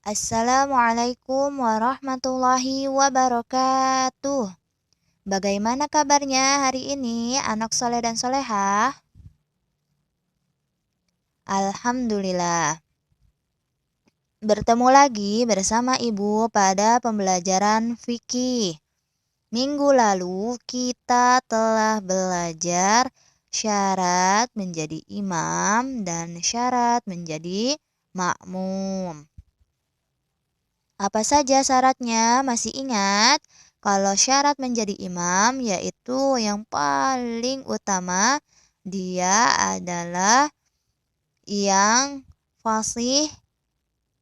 Assalamualaikum warahmatullahi wabarakatuh. Bagaimana kabarnya hari ini, anak soleh dan solehah? Alhamdulillah. Bertemu lagi bersama Ibu pada pembelajaran fikih. Minggu lalu kita telah belajar syarat menjadi imam dan syarat menjadi makmum. Apa saja syaratnya? Masih ingat? Kalau syarat menjadi imam yaitu yang paling utama dia adalah yang fasih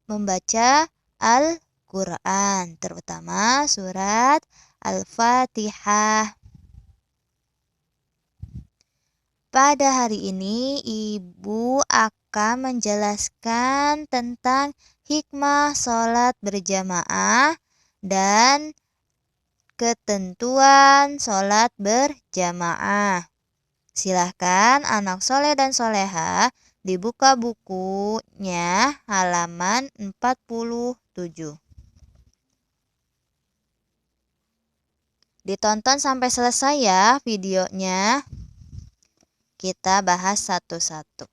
membaca Al-Quran, terutama surat Al-Fatihah. Pada hari ini Ibu akan menjelaskan tentang hikmah sholat berjamaah dan ketentuan sholat berjamaah. Silahkan anak soleh dan soleha dibuka bukunya halaman 47. Ditonton sampai selesai ya videonya. Kita bahas satu-satu.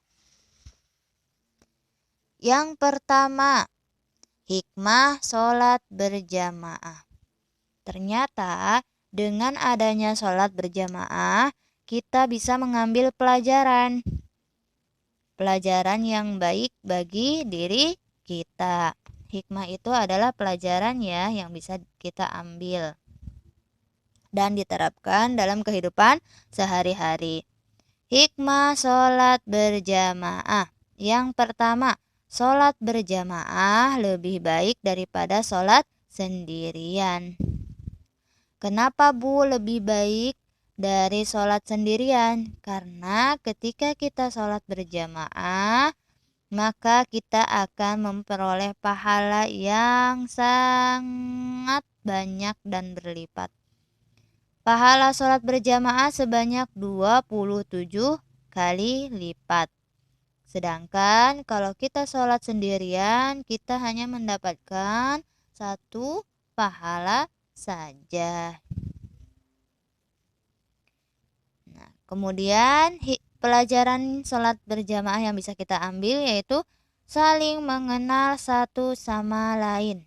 Yang pertama, hikmah sholat berjamaah. Ternyata dengan adanya sholat berjamaah, kita bisa mengambil pelajaran. Pelajaran yang baik bagi diri kita. Hikmah itu adalah pelajaran ya yang bisa kita ambil dan diterapkan dalam kehidupan sehari-hari. Hikmah sholat berjamaah. Yang pertama, sholat berjamaah lebih baik daripada sholat sendirian. Kenapa Bu lebih baik dari sholat sendirian? Karena ketika kita sholat berjamaah, maka kita akan memperoleh pahala yang sangat banyak dan berlipat. Pahala sholat berjamaah sebanyak 27 kali lipat. Sedangkan kalau kita sholat sendirian, kita hanya mendapatkan satu pahala saja. Nah, kemudian pelajaran sholat berjamaah yang bisa kita ambil yaitu saling mengenal satu sama lain.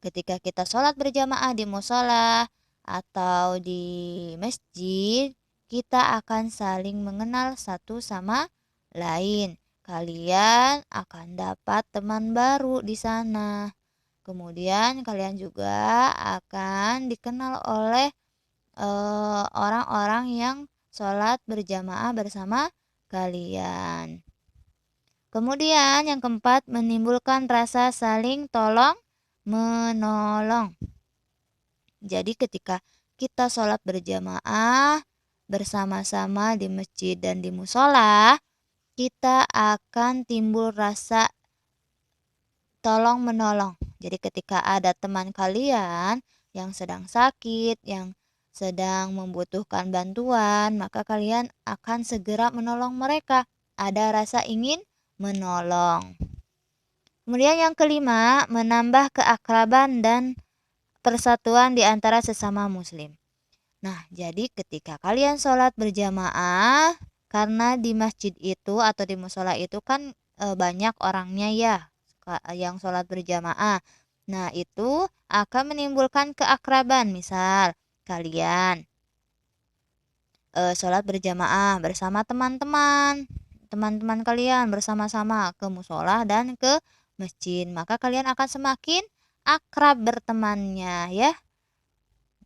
Ketika kita sholat berjamaah di musola atau di masjid, kita akan saling mengenal satu sama lain. Kalian akan dapat teman baru di sana. Kemudian kalian juga akan dikenal oleh orang-orang yang sholat berjamaah bersama kalian. Kemudian yang keempat, menimbulkan rasa saling tolong menolong. Jadi ketika kita sholat berjamaah bersama-sama di masjid dan di musola, kita akan timbul rasa tolong menolong. Jadi ketika ada teman kalian yang sedang sakit, yang sedang membutuhkan bantuan, maka kalian akan segera menolong mereka. Ada rasa ingin menolong. Kemudian yang kelima, menambah keakraban dan persatuan di antara sesama muslim. Nah, jadi ketika kalian sholat berjamaah, karena di masjid itu atau di musola itu kan banyak orangnya ya yang sholat berjamaah. Nah, itu akan menimbulkan keakraban. Misal kalian sholat berjamaah bersama teman-teman kalian bersama-sama ke musola dan ke masjid, maka kalian akan semakin akrab bertemannya ya.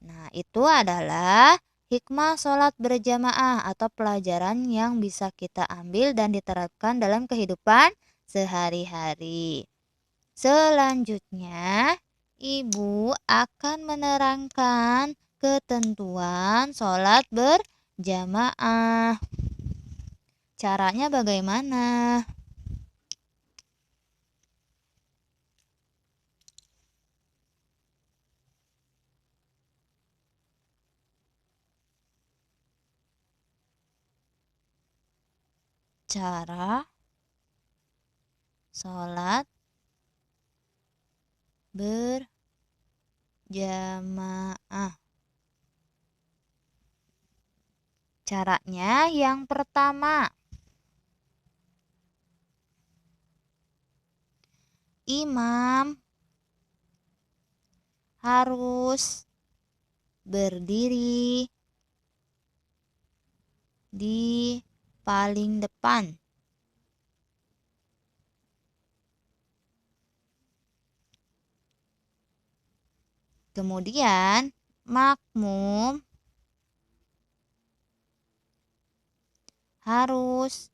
Nah, itu adalah hikmah sholat berjamaah atau pelajaran yang bisa kita ambil dan diterapkan dalam kehidupan sehari-hari. Selanjutnya, Ibu akan menerangkan ketentuan sholat berjamaah. Caranya bagaimana? Cara sholat berjamaah. Caranya yang pertama, imam harus berdiri di paling depan. Kemudian makmum harus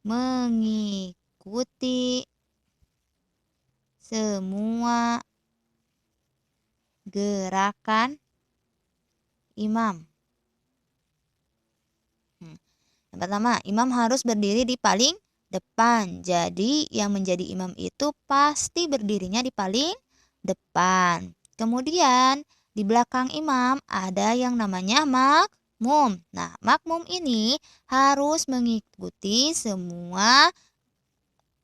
mengikuti semua gerakan imam. Yang pertama, imam harus berdiri di paling depan. Jadi yang menjadi imam itu pasti berdirinya di paling depan. Kemudian di belakang imam ada yang namanya makmum. Nah, makmum ini harus mengikuti semua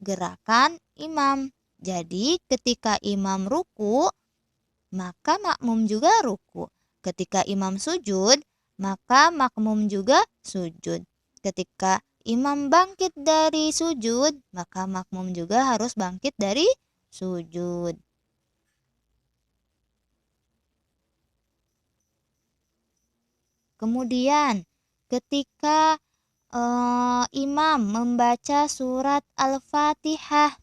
gerakan imam. Jadi ketika imam ruku, maka makmum juga ruku. Ketika imam sujud, maka makmum juga sujud. Ketika imam bangkit dari sujud, maka makmum juga harus bangkit dari sujud. Kemudian ketika imam membaca surat Al-Fatihah,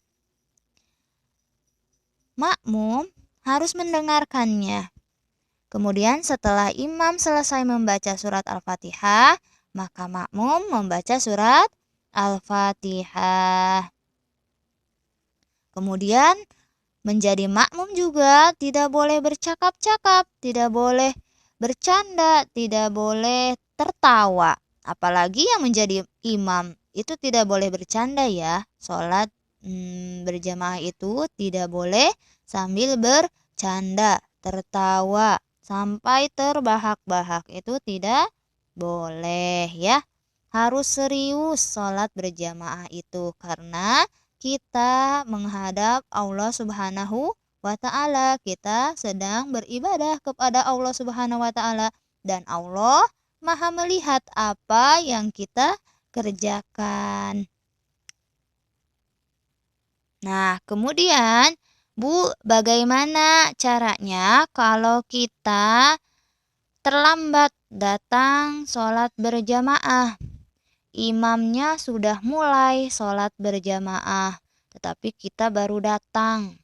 makmum harus mendengarkannya. Kemudian setelah imam selesai membaca surat Al-Fatihah, maka makmum membaca surat Al-Fatihah. Kemudian menjadi makmum juga tidak boleh bercakap-cakap, tidak boleh bercanda, tidak boleh tertawa. Apalagi yang menjadi imam itu tidak boleh bercanda ya. Sholat berjamaah itu tidak boleh sambil bercanda, tertawa, sampai terbahak-bahak, itu tidak boleh ya. Harus serius sholat berjamaah itu karena kita menghadap Allah Subhanahu wa ta'ala. Kita sedang beribadah kepada Allah Subhanahu wa ta'ala dan Allah Maha melihat apa yang kita kerjakan. Nah, kemudian Bu, bagaimana caranya kalau kita terlambat datang sholat berjamaah? Imamnya sudah mulai sholat berjamaah, tetapi kita baru datang.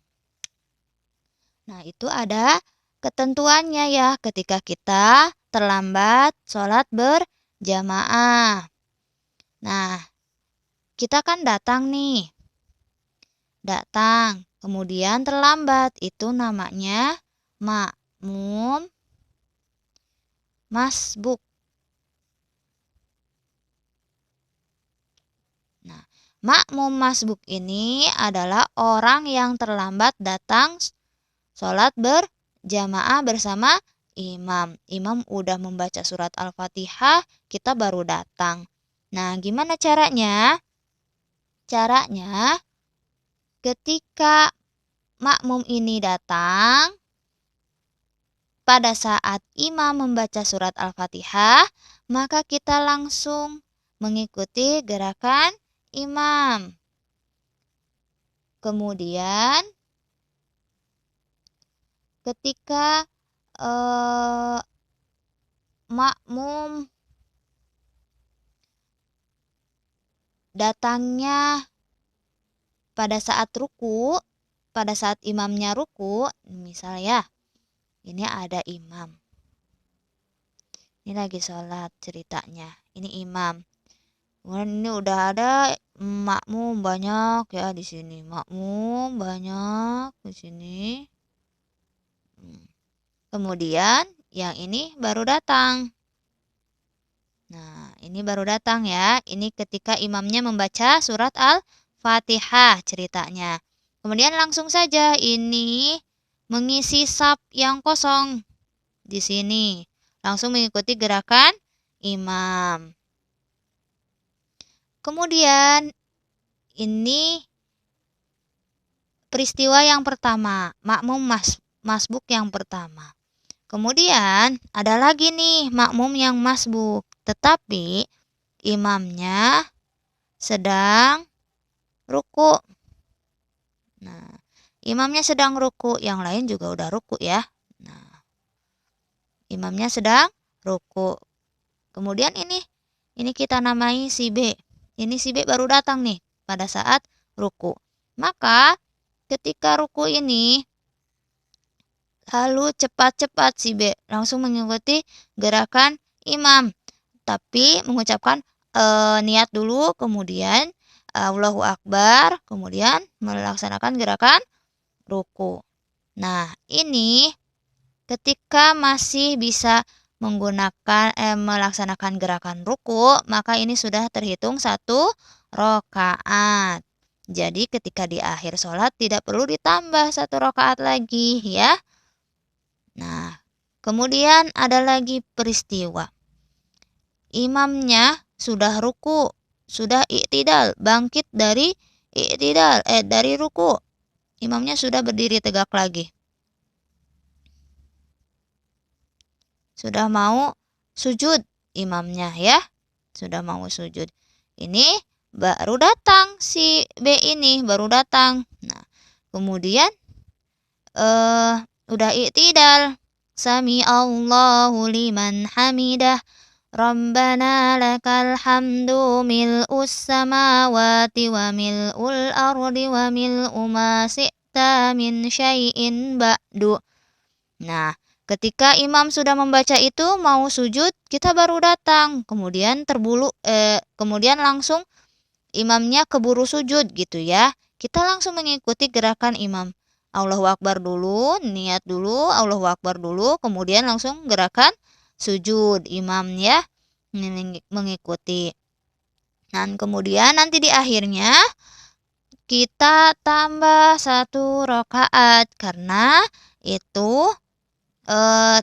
Nah, itu ada ketentuannya ya ketika kita terlambat sholat berjamaah. Nah, kita kan datang nih. Datang, kemudian terlambat, itu namanya makmum masbuk. Nah, makmum masbuk ini adalah orang yang terlambat datang sholat berjamaah bersama imam. Imam udah membaca surat Al-Fatihah, kita baru datang. Nah, gimana caranya? Caranya, ketika makmum ini datang, pada saat imam membaca surat Al-Fatihah, maka kita langsung mengikuti gerakan imam. Kemudian ketika makmum datangnya pada saat ruku, pada saat imamnya ruku, misalnya ini ada imam. Ini lagi sholat ceritanya. Ini imam. Kemudian ini udah ada makmum banyak ya di sini. Makmum banyak di sini. Kemudian yang ini baru datang. Nah, ini baru datang ya. Ini ketika imamnya membaca surat Al-Fatihah ceritanya. Kemudian langsung saja ini mengisi saf yang kosong di sini. Langsung mengikuti gerakan imam. Kemudian ini peristiwa yang pertama, makmum masbuk yang pertama. Kemudian ada lagi nih makmum yang masbuk, tetapi imamnya sedang ruku. Nah, imamnya sedang ruku, yang lain juga udah ruku ya. Nah, imamnya sedang ruku. Kemudian ini kita namai si B. Ini si B baru datang nih pada saat ruku. Maka ketika ruku ini lalu cepat-cepat si B langsung mengikuti gerakan imam, tapi mengucapkan niat dulu, kemudian Allahu Akbar, kemudian melaksanakan gerakan ruku. Nah, ini ketika masih bisa melaksanakan gerakan ruku, maka ini sudah terhitung 1 rakaat. Jadi ketika di akhir sholat tidak perlu ditambah 1 rakaat lagi ya. Nah, kemudian ada lagi peristiwa. Imamnya sudah ruku, sudah i'tidal, bangkit dari dari ruku. Imamnya sudah berdiri tegak lagi. Sudah mau sujud imamnya ya. Sudah mau sujud. Ini baru datang si B ini, baru datang. Nah, kemudian udah i'tidal. Sami Allahu liman hamidah. Rabbana lakal hamdu mil'us samawati wa mil'ul ardi wa mil'u ma syi'ta min syai'in ba'du. Nah, ketika imam sudah membaca itu mau sujud, kita baru datang. Kemudian kemudian langsung imamnya keburu sujud gitu ya. Kita langsung mengikuti gerakan imam. Allahu Akbar dulu, niat dulu, Allahu Akbar dulu, kemudian langsung gerakan sujud imam ya, mengikuti. Dan kemudian nanti di akhirnya kita tambah 1 rakaat karena itu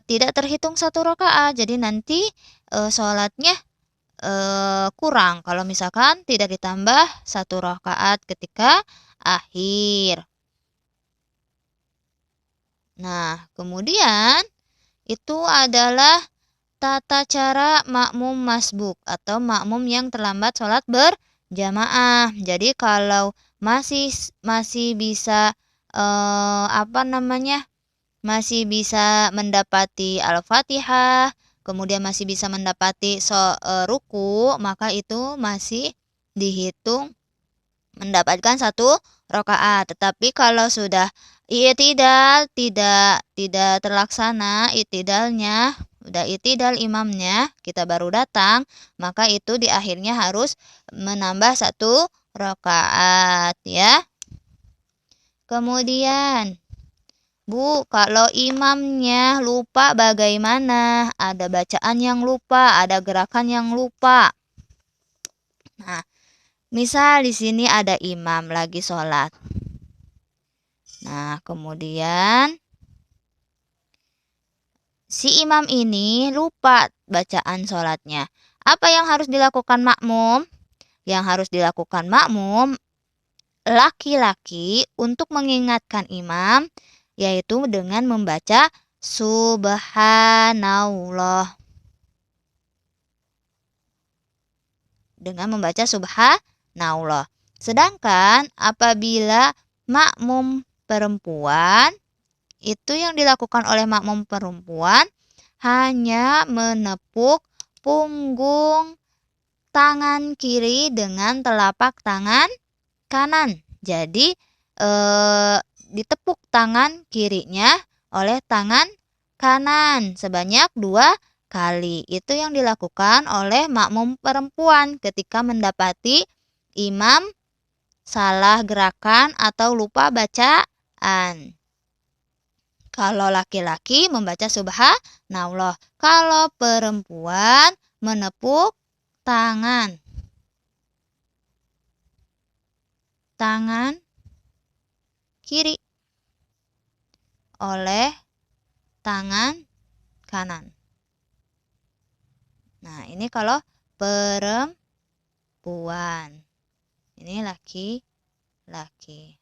tidak terhitung 1 rakaat. Jadi nanti sholatnya kurang kalau misalkan tidak ditambah 1 rakaat ketika akhir. Nah, kemudian itu adalah tata cara makmum masbuk atau makmum yang terlambat sholat berjamaah. Jadi kalau masih bisa masih bisa mendapati Al-Fatihah, kemudian masih bisa mendapati ruku, maka itu masih dihitung mendapatkan 1 rakaat. Tetapi kalau sudah i'tidal tidak terlaksana i'tidalnya, udah i'tidal imamnya, kita baru datang, maka itu di akhirnya harus menambah 1 rakaat ya. Kemudian Bu, kalau imamnya lupa bagaimana? Ada bacaan yang lupa, ada gerakan yang lupa. Nah, misal di sini ada imam lagi sholat. Nah, kemudian si imam ini lupa bacaan sholatnya. Apa yang harus dilakukan makmum? Yang harus dilakukan makmum laki-laki untuk mengingatkan imam, yaitu dengan membaca subhanallah. Dengan membaca subhanallah. Sedangkan apabila makmum perempuan, itu yang dilakukan oleh makmum perempuan hanya menepuk punggung tangan kiri dengan telapak tangan kanan. Jadi ditepuk tangan kirinya oleh tangan kanan sebanyak 2 kali. Itu yang dilakukan oleh makmum perempuan ketika mendapati imam salah gerakan atau lupa bacaan. Kalau laki-laki membaca subhanallah. Kalau perempuan menepuk tangan kiri oleh tangan kanan. Nah, ini kalau perempuan. Ini laki-laki.